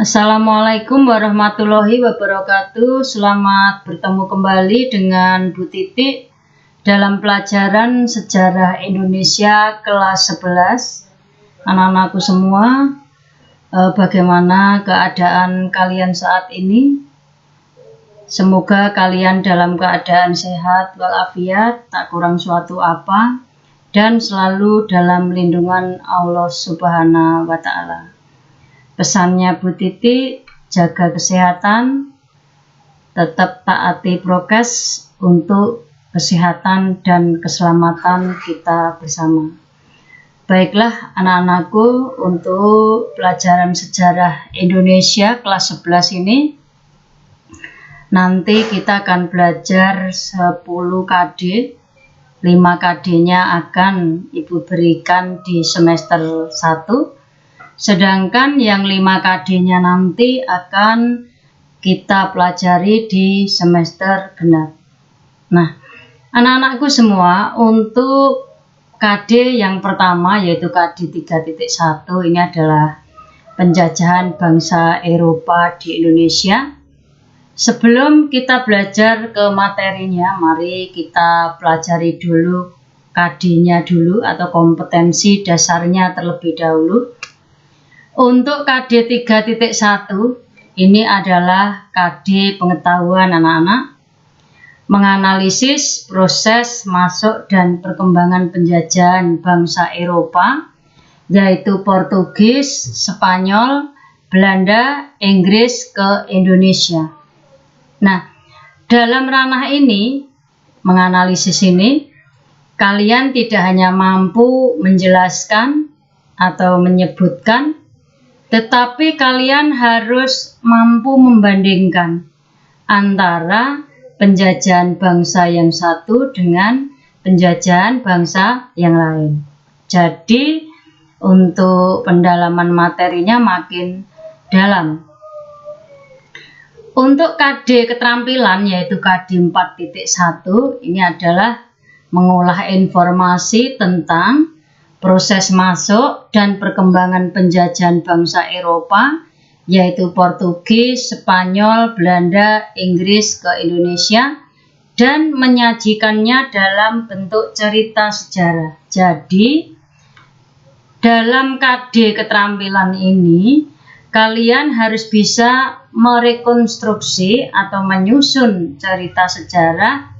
Assalamualaikum warahmatullahi wabarakatuh. Selamat bertemu kembali dengan Bu Titi dalam pelajaran Sejarah Indonesia kelas 11. Anak-anakku semua, bagaimana keadaan kalian saat ini? Semoga kalian dalam keadaan sehat walafiat, tak kurang suatu apa, dan selalu dalam lindungan Allah Subhanahu wa Ta'ala. Pesannya Bu Titi, jaga kesehatan, tetap taati prokes untuk kesehatan dan keselamatan kita bersama. Baiklah anak-anakku, untuk pelajaran sejarah Indonesia kelas 11 ini, nanti kita akan belajar 10 KD, 5 KD-nya akan Ibu berikan di semester 1. Sedangkan yang 5 KD-nya nanti akan kita pelajari di semester genap. Nah, anak-anakku semua, untuk KD yang pertama yaitu KD 3.1 ini adalah penjajahan bangsa Eropa di Indonesia. Sebelum kita belajar ke materinya, mari kita pelajari dulu KD-nya dulu atau kompetensi dasarnya terlebih dahulu. Untuk KD 3.1 ini adalah KD pengetahuan anak-anak, menganalisis proses masuk dan perkembangan penjajahan bangsa Eropa, yaitu Portugis, Spanyol, Belanda, Inggris ke Indonesia. Nah, dalam ranah ini, menganalisis ini, kalian tidak hanya mampu menjelaskan atau menyebutkan, tetapi kalian harus mampu membandingkan antara penjajahan bangsa yang satu dengan penjajahan bangsa yang lain. Jadi untuk pendalaman materinya makin dalam. Untuk KD keterampilan yaitu KD 4.1 ini adalah mengolah informasi tentang proses masuk dan perkembangan penjajahan bangsa Eropa, yaitu Portugis, Spanyol, Belanda, Inggris ke Indonesia, dan menyajikannya dalam bentuk cerita sejarah. Jadi, dalam KD keterampilan ini, kalian harus bisa merekonstruksi atau menyusun cerita sejarah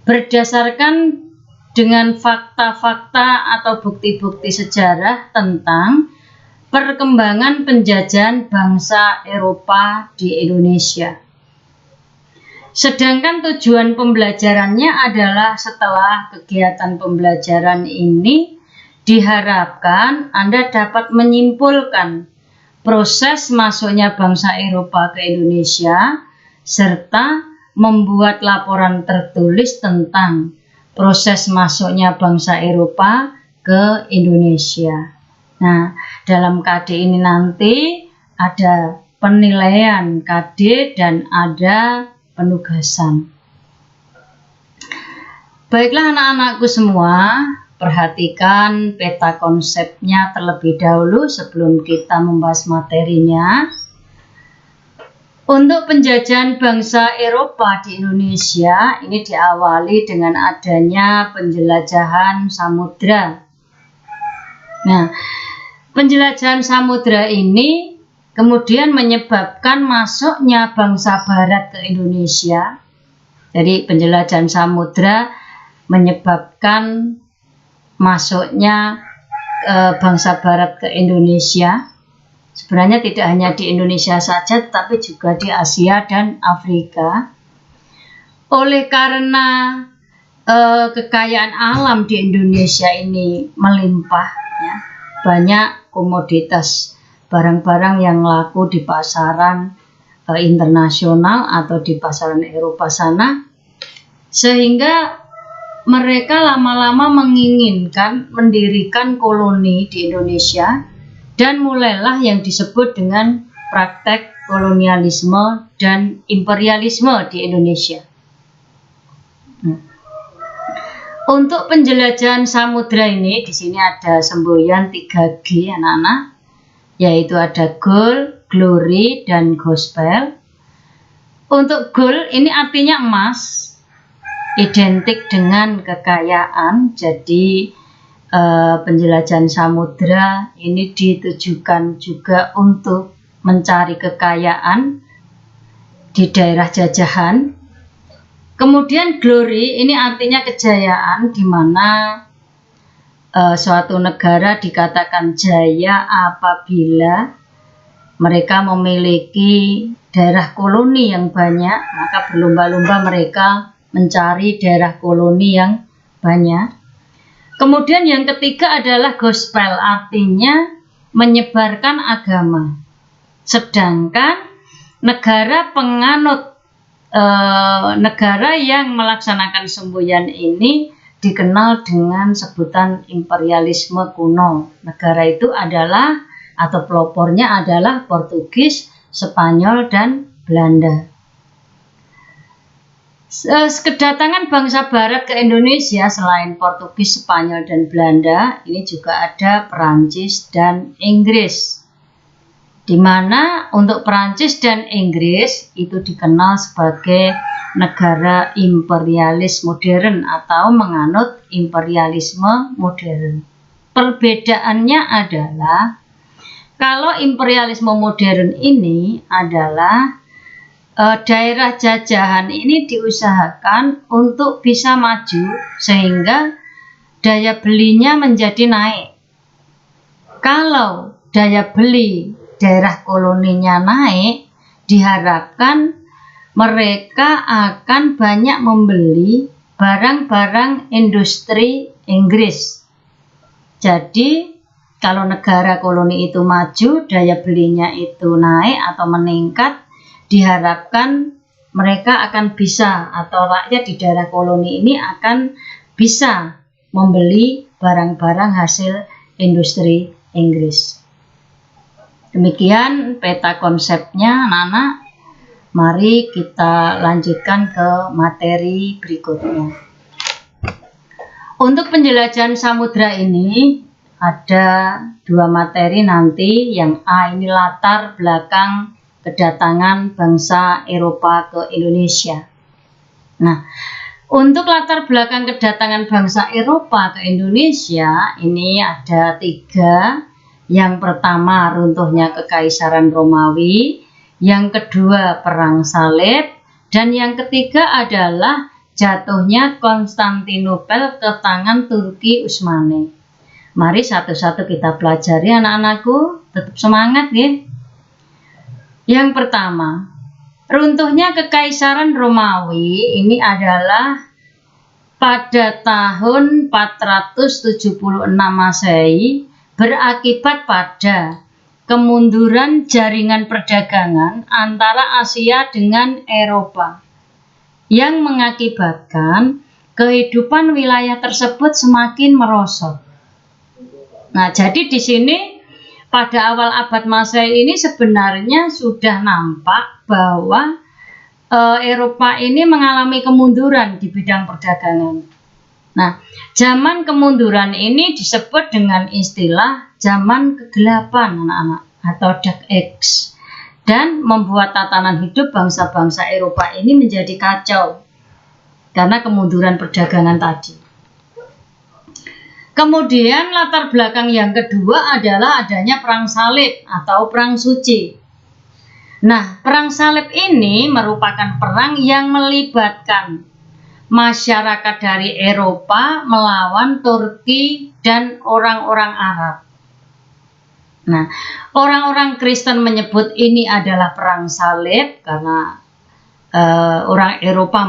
berdasarkan dengan fakta-fakta atau bukti-bukti sejarah tentang perkembangan penjajahan bangsa Eropa di Indonesia. Sedangkan tujuan pembelajarannya adalah setelah kegiatan pembelajaran ini diharapkan Anda dapat menyimpulkan proses masuknya bangsa Eropa ke Indonesia serta membuat laporan tertulis tentang proses masuknya bangsa Eropa ke Indonesia. Nah, dalam KD ini nanti ada penilaian KD dan ada penugasan. Baiklah anak-anakku semua, perhatikan peta konsepnya terlebih dahulu sebelum kita membahas materinya. Untuk penjajahan bangsa Eropa di Indonesia ini diawali dengan adanya penjelajahan samudra. Nah, penjelajahan samudra ini kemudian menyebabkan masuknya bangsa Barat ke Indonesia. Jadi penjelajahan samudra menyebabkan masuknya bangsa Barat ke Indonesia. Sebenarnya tidak hanya di Indonesia saja, tetapi juga di Asia dan Afrika. Oleh karena kekayaan alam di Indonesia ini melimpah, ya, banyak komoditas barang-barang yang laku di pasaran internasional atau di pasaran Eropa sana, sehingga mereka lama-lama menginginkan mendirikan koloni di Indonesia. Dan mulailah yang disebut dengan praktek kolonialisme dan imperialisme di Indonesia. Untuk penjelajahan samudra ini, di sini ada semboyan 3G anak-anak, yaitu ada gold, glory, dan gospel. Untuk gold ini artinya emas, identik dengan kekayaan. Jadi penjelajahan samudra ini ditujukan juga untuk mencari kekayaan di daerah jajahan. Kemudian glory ini artinya kejayaan, di mana suatu negara dikatakan jaya apabila mereka memiliki daerah koloni yang banyak, maka berlomba-lomba mereka mencari daerah koloni yang banyak. Kemudian yang ketiga adalah gospel, artinya menyebarkan agama. Sedangkan negara penganut negara yang melaksanakan semboyan ini dikenal dengan sebutan imperialisme kuno. Negara itu adalah atau pelopornya adalah Portugis, Spanyol, dan Belanda. Kedatangan bangsa Barat ke Indonesia selain Portugis, Spanyol, dan Belanda, ini juga ada Perancis dan Inggris. Di mana untuk Perancis dan Inggris itu dikenal sebagai negara imperialis modern atau menganut imperialisme modern. Perbedaannya adalah kalau imperialisme modern ini adalah daerah jajahan ini diusahakan untuk bisa maju sehingga daya belinya menjadi naik. Kalau daya beli daerah koloninya naik, diharapkan mereka akan banyak membeli barang-barang industri Inggris. Jadi, kalau negara koloni itu maju, daya belinya itu naik atau meningkat, diharapkan mereka akan bisa, atau rakyat di daerah koloni ini akan bisa membeli barang-barang hasil industri Inggris. Demikian peta konsepnya anak-anak. Mari kita lanjutkan ke materi berikutnya. Untuk penjelajahan samudra ini ada 2 materi nanti. Yang A ini latar belakang kedatangan bangsa Eropa ke Indonesia. Nah, untuk latar belakang kedatangan bangsa Eropa ke Indonesia ini ada 3. Yang pertama, runtuhnya Kekaisaran Romawi. Yang kedua, Perang Salib. Dan yang ketiga adalah jatuhnya Konstantinopel ke tangan Turki Utsmani. Mari satu-satu kita pelajari anak-anakku. Tetap semangat ya. Yang pertama, runtuhnya Kekaisaran Romawi ini adalah pada tahun 476 Masehi, berakibat pada kemunduran jaringan perdagangan antara Asia dengan Eropa yang mengakibatkan kehidupan wilayah tersebut semakin merosot. Nah, jadi di sini pada awal abad Masehi ini sebenarnya sudah nampak bahwa Eropa ini mengalami kemunduran di bidang perdagangan. Nah, zaman kemunduran ini disebut dengan istilah zaman kegelapan anak-anak atau Dark Age, dan membuat tatanan hidup bangsa-bangsa Eropa ini menjadi kacau karena kemunduran perdagangan tadi. Kemudian latar belakang yang kedua adalah adanya Perang Salib atau Perang Suci. Nah, Perang Salib ini merupakan perang yang melibatkan masyarakat dari Eropa melawan Turki dan orang-orang Arab. Nah, orang-orang Kristen menyebut ini adalah Perang Salib karena orang Eropa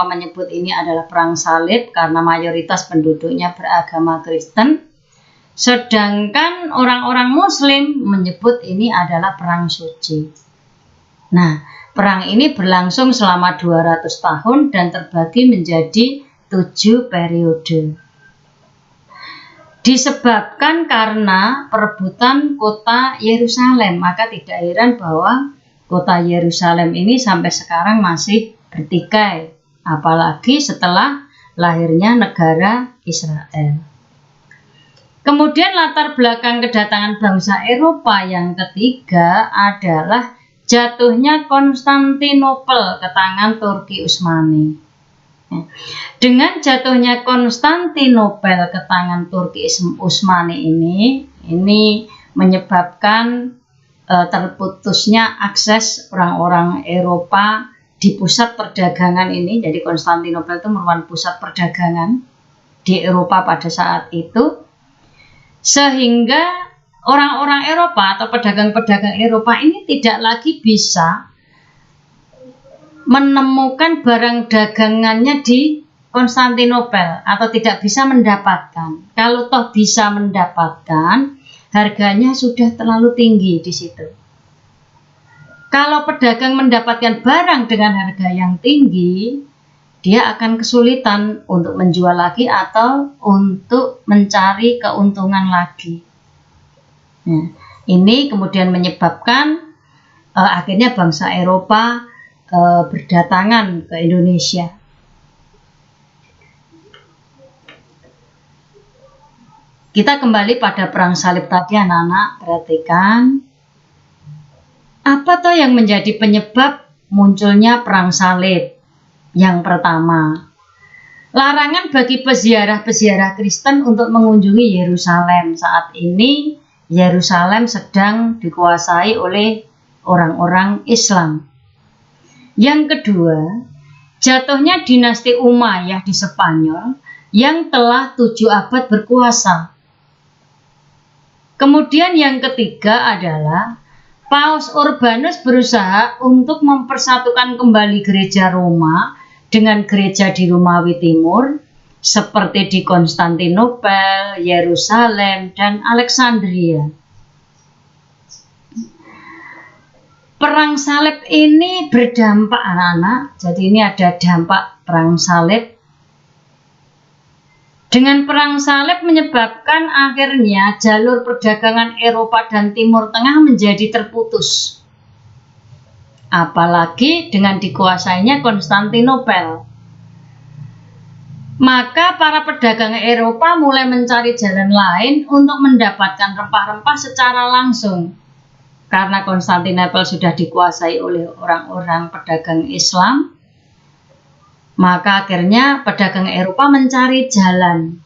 menyebut ini adalah Perang Salib karena mayoritas penduduknya beragama Kristen. Sedangkan orang-orang Muslim menyebut ini adalah Perang Suci. Nah, perang ini berlangsung selama 200 tahun dan terbagi menjadi 7 periode. Disebabkan karena perebutan kota Yerusalem, maka tidak heran bahwa kota Yerusalem ini sampai sekarang masih bertikai. Apalagi setelah lahirnya negara Israel. Kemudian latar belakang kedatangan bangsa Eropa yang ketiga adalah jatuhnya Konstantinopel ke tangan Turki Utsmani. Dengan jatuhnya Konstantinopel ke tangan Turki Utsmani ini menyebabkan terputusnya akses orang-orang Eropa di pusat perdagangan ini. Jadi Konstantinopel itu merupakan pusat perdagangan di Eropa pada saat itu, sehingga orang-orang Eropa atau pedagang-pedagang Eropa ini tidak lagi bisa menemukan barang dagangannya di Konstantinopel atau tidak bisa mendapatkan. Kalau toh bisa mendapatkan, harganya sudah terlalu tinggi di situ. Kalau pedagang mendapatkan barang dengan harga yang tinggi, dia akan kesulitan untuk menjual lagi atau untuk mencari keuntungan lagi. Nah, ini kemudian menyebabkan akhirnya bangsa Eropa berdatangan ke Indonesia. Kita kembali pada perang salib tadi, anak-anak, perhatikan. Apa toh yang menjadi penyebab munculnya perang salib? Yang pertama, larangan bagi peziarah-peziarah Kristen untuk mengunjungi Yerusalem. Saat ini Yerusalem sedang dikuasai oleh orang-orang Islam. Yang kedua, jatuhnya dinasti Umayyah di Spanyol yang telah 7 abad berkuasa. Kemudian yang ketiga adalah Paus Urbanus berusaha untuk mempersatukan kembali gereja Roma dengan gereja di Romawi Timur seperti di Konstantinopel, Yerusalem, dan Alexandria. Perang salib ini berdampak, anak-anak. Jadi ini ada dampak perang salib. Dengan perang salib menyebabkan akhirnya jalur perdagangan Eropa dan Timur Tengah menjadi terputus. Apalagi dengan dikuasainya Konstantinopel. Maka para pedagang Eropa mulai mencari jalan lain untuk mendapatkan rempah-rempah secara langsung. Karena Konstantinopel sudah dikuasai oleh orang-orang pedagang Islam, maka akhirnya pedagang Eropa mencari jalan.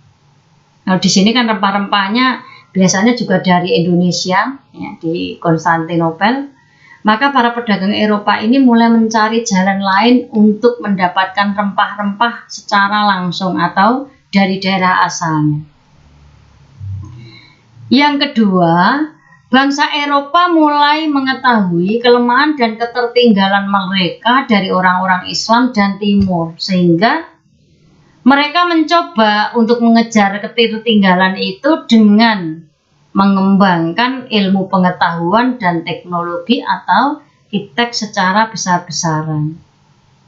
Nah, di sini kan rempah-rempahnya biasanya juga dari Indonesia, ya, di Konstantinopel. Maka para pedagang Eropa ini mulai mencari jalan lain untuk mendapatkan rempah-rempah secara langsung atau dari daerah asalnya. Yang kedua, bangsa Eropa mulai mengetahui kelemahan dan ketertinggalan mereka dari orang-orang Islam dan Timur, sehingga mereka mencoba untuk mengejar ketertinggalan itu dengan mengembangkan ilmu pengetahuan dan teknologi atau iptek secara besar-besaran.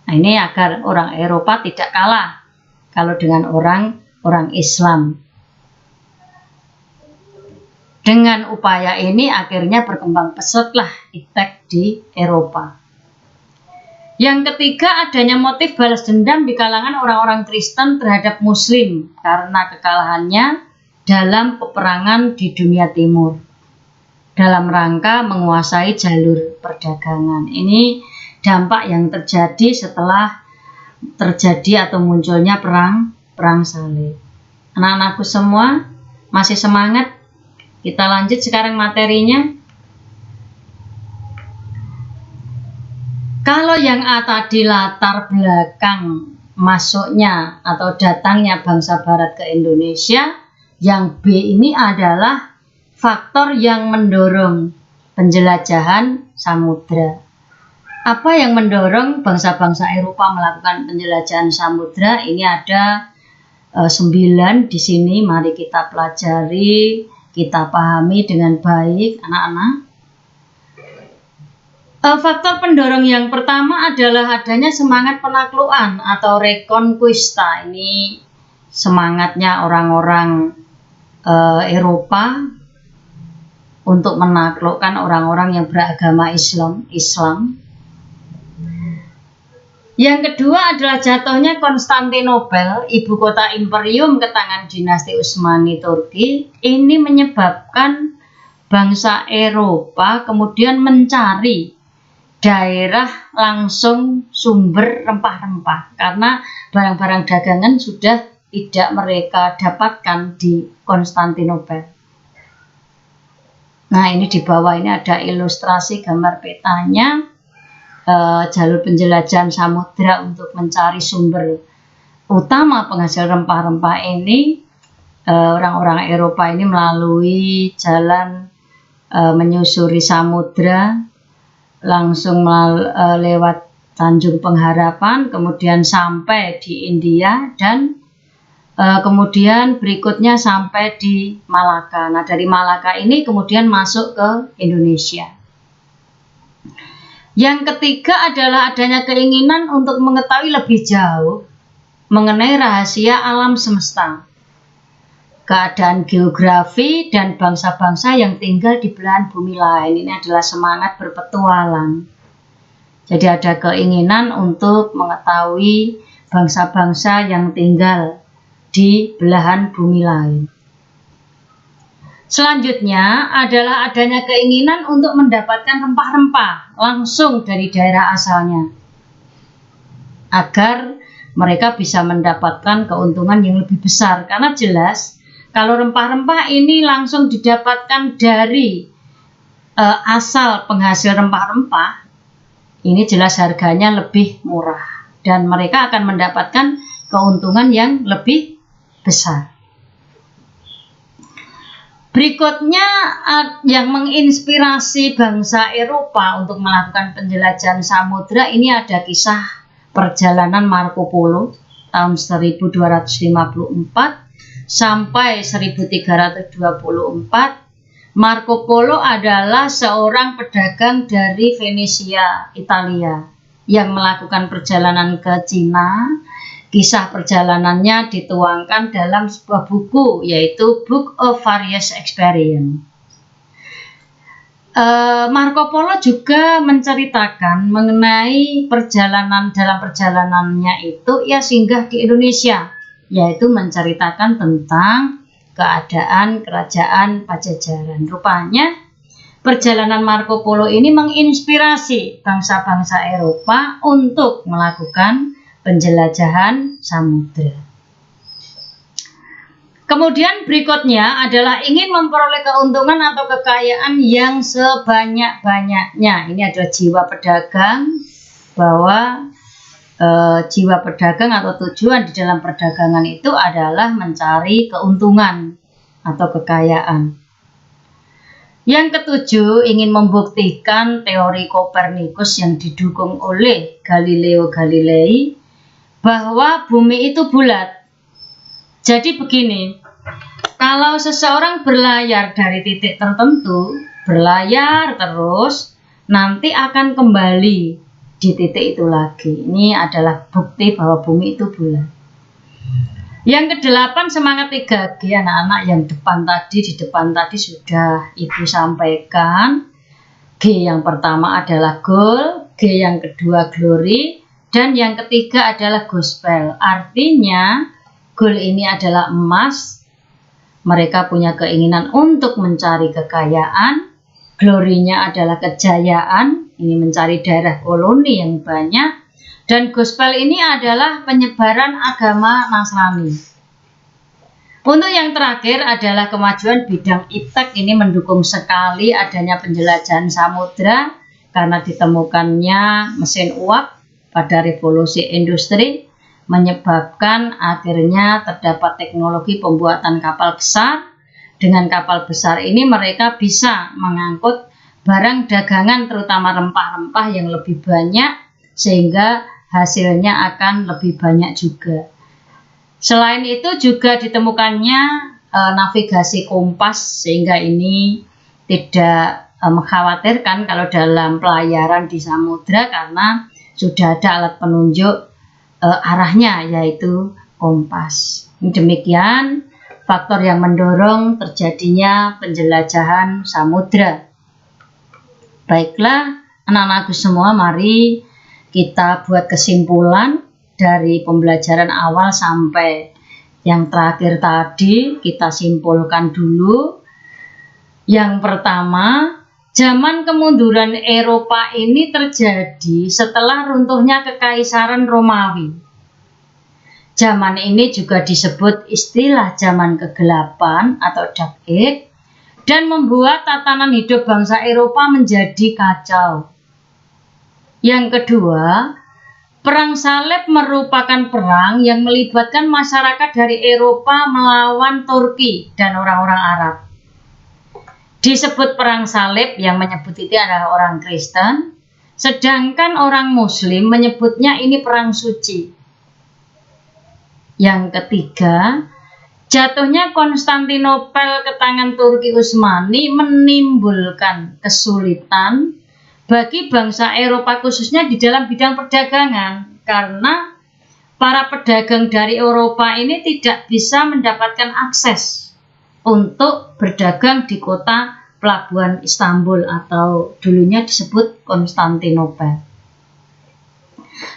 Nah, ini agar orang Eropa tidak kalah kalau dengan orang Islam. Dengan upaya ini akhirnya berkembang pesatlah iptek di Eropa. Yang ketiga, adanya motif balas dendam di kalangan orang-orang Kristen terhadap Muslim karena kekalahannya dalam peperangan di dunia timur dalam rangka menguasai jalur perdagangan. Ini dampak yang terjadi setelah terjadi atau munculnya perang salib. Anak-anakku semua masih semangat? Kita lanjut sekarang materinya. Kalau yang A tadi latar belakang masuknya atau datangnya bangsa barat ke Indonesia, yang B ini adalah faktor yang mendorong penjelajahan samudra. Apa yang mendorong bangsa-bangsa Eropa melakukan penjelajahan samudra? Ini ada 9 di sini. Mari kita pelajari, kita pahami dengan baik, anak-anak. Faktor pendorong yang pertama adalah adanya semangat penaklukan atau reconquista. Ini semangatnya orang-orang Eropa untuk menaklukkan orang-orang yang beragama Islam. Yang kedua adalah jatuhnya Konstantinopel, ibu kota imperium, ke tangan dinasti Utsmani Turki. Ini menyebabkan bangsa Eropa kemudian mencari daerah langsung sumber rempah-rempah, karena barang-barang dagangan sudah tidak mereka dapatkan di Konstantinopel. Nah, ini di bawah ini ada ilustrasi gambar petanya. Jalur penjelajahan samudra untuk mencari sumber utama penghasil rempah-rempah ini. Orang-orang Eropa ini melalui jalan menyusuri samudra, langsung lewat Tanjung Pengharapan, kemudian sampai di India, dan kemudian berikutnya sampai di Malaka. Nah, dari Malaka ini kemudian masuk ke Indonesia. Yang ketiga adalah adanya keinginan untuk mengetahui lebih jauh mengenai rahasia alam semesta, keadaan geografi, dan bangsa-bangsa yang tinggal di belahan bumi lain. Ini adalah semangat berpetualang. Jadi ada keinginan untuk mengetahui bangsa-bangsa yang tinggal di belahan bumi lain. Selanjutnya adalah adanya keinginan untuk mendapatkan rempah-rempah langsung dari daerah asalnya, agar mereka bisa mendapatkan keuntungan yang lebih besar. Karena jelas kalau rempah-rempah ini langsung didapatkan dari asal penghasil rempah-rempah, ini jelas harganya lebih murah dan mereka akan mendapatkan keuntungan yang lebih besar. Berikutnya yang menginspirasi bangsa Eropa untuk melakukan penjelajahan samudra, ini ada kisah perjalanan Marco Polo tahun 1254 sampai 1324. Marco Polo adalah seorang pedagang dari Venesia, Italia, yang melakukan perjalanan ke Cina. Kisah perjalanannya dituangkan dalam sebuah buku, yaitu Book of Various Experience. Marco Polo juga menceritakan mengenai dalam perjalanannya itu ia singgah di Indonesia, yaitu menceritakan tentang keadaan kerajaan Pajajaran. Rupanya perjalanan Marco Polo ini menginspirasi bangsa-bangsa Eropa untuk melakukan penjelajahan samudra. Kemudian berikutnya adalah ingin memperoleh keuntungan atau kekayaan yang sebanyak-banyaknya. Ini adalah jiwa pedagang, bahwa jiwa pedagang atau tujuan di dalam perdagangan itu adalah mencari keuntungan atau kekayaan. Yang ketujuh, ingin membuktikan teori Kopernikus yang didukung oleh Galileo Galilei bahwa bumi itu bulat. Jadi begini, kalau seseorang berlayar dari titik tertentu, berlayar terus, nanti akan kembali di titik itu lagi. Ini adalah bukti bahwa bumi itu bulat. Yang kedelapan, semangat 3G anak-anak yang di depan tadi sudah Ibu sampaikan. G yang pertama adalah goal, G yang kedua glory, dan yang ketiga adalah gospel. Artinya goal ini adalah emas. Mereka punya keinginan untuk mencari kekayaan. Glory-nya adalah kejayaan, ini mencari daerah koloni yang banyak. Dan gospel ini adalah penyebaran agama Nasrani. Untuk yang terakhir adalah kemajuan bidang iptek. Ini mendukung sekali adanya penjelajahan samudra karena ditemukannya mesin uap pada revolusi industri, menyebabkan akhirnya terdapat teknologi pembuatan kapal besar. Dengan kapal besar ini mereka bisa mengangkut barang dagangan terutama rempah-rempah yang lebih banyak, sehingga hasilnya akan lebih banyak juga. Selain itu juga ditemukannya navigasi kompas, sehingga ini tidak mengkhawatirkan kalau dalam pelayaran di samudra karena sudah ada alat penunjuk arahnya, yaitu kompas. Demikian faktor yang mendorong terjadinya penjelajahan samudra. Baiklah anak-anakku semua, mari kita buat kesimpulan dari pembelajaran awal sampai yang terakhir tadi. Kita simpulkan dulu. Yang pertama, zaman kemunduran Eropa ini terjadi setelah runtuhnya Kekaisaran Romawi. Zaman ini juga disebut istilah zaman kegelapan atau Dark Age, dan membuat tatanan hidup bangsa Eropa menjadi kacau. Yang kedua, Perang Salib merupakan perang yang melibatkan masyarakat dari Eropa melawan Turki dan orang-orang Arab. Disebut Perang Salib, yang menyebut itu adalah orang Kristen, sedangkan orang Muslim menyebutnya ini Perang Suci. Yang ketiga, jatuhnya Konstantinopel ke tangan Turki Utsmani menimbulkan kesulitan bagi bangsa Eropa, khususnya di dalam bidang perdagangan, karena para pedagang dari Eropa ini tidak bisa mendapatkan akses untuk berdagang di kota pelabuhan Istanbul atau dulunya disebut Konstantinopel.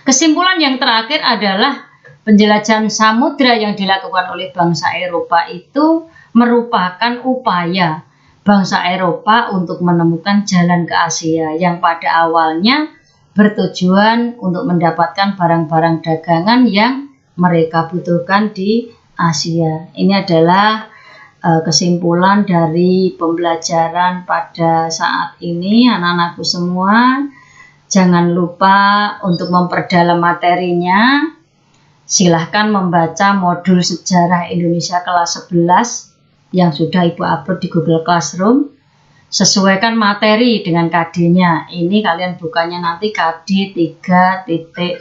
Kesimpulan yang terakhir adalah penjelajahan samudra yang dilakukan oleh bangsa Eropa itu merupakan upaya bangsa Eropa untuk menemukan jalan ke Asia yang pada awalnya bertujuan untuk mendapatkan barang-barang dagangan yang mereka butuhkan di Asia. Ini adalah kesimpulan dari pembelajaran pada saat ini, anak-anakku semua. Jangan lupa untuk memperdalam materinya. Silahkan membaca modul Sejarah Indonesia kelas 11 yang sudah Ibu upload di Google Classroom. Sesuaikan materi dengan KD-nya. Ini kalian bukannya nanti KD 3.1.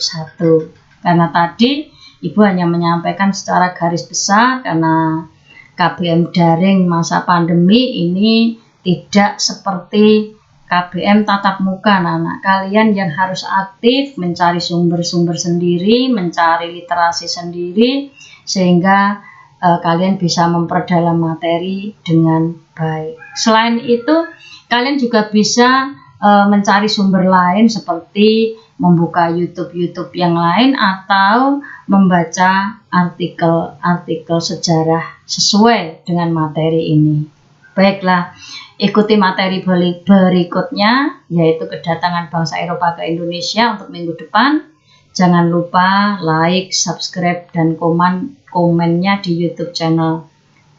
Karena tadi Ibu hanya menyampaikan secara garis besar, karena KBM daring masa pandemi ini tidak seperti KBM tatap muka, anak-anak. Kalian yang harus aktif mencari sumber-sumber sendiri, mencari literasi sendiri, sehingga kalian bisa memperdalam materi dengan baik. Selain itu, kalian juga bisa mencari sumber lain seperti membuka YouTube yang lain atau membaca artikel-artikel sejarah sesuai dengan materi ini. Baiklah, ikuti materi berikutnya, yaitu kedatangan bangsa Eropa ke Indonesia untuk minggu depan. Jangan lupa like, subscribe, dan komennya di YouTube channel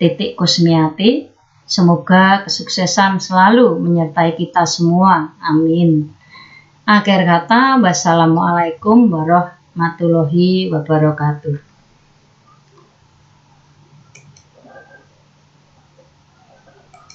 Titik Kusmiati. Semoga kesuksesan selalu menyertai kita semua. Amin. Akhir kata, wassalamualaikum warahmatullahi wabarakatuh.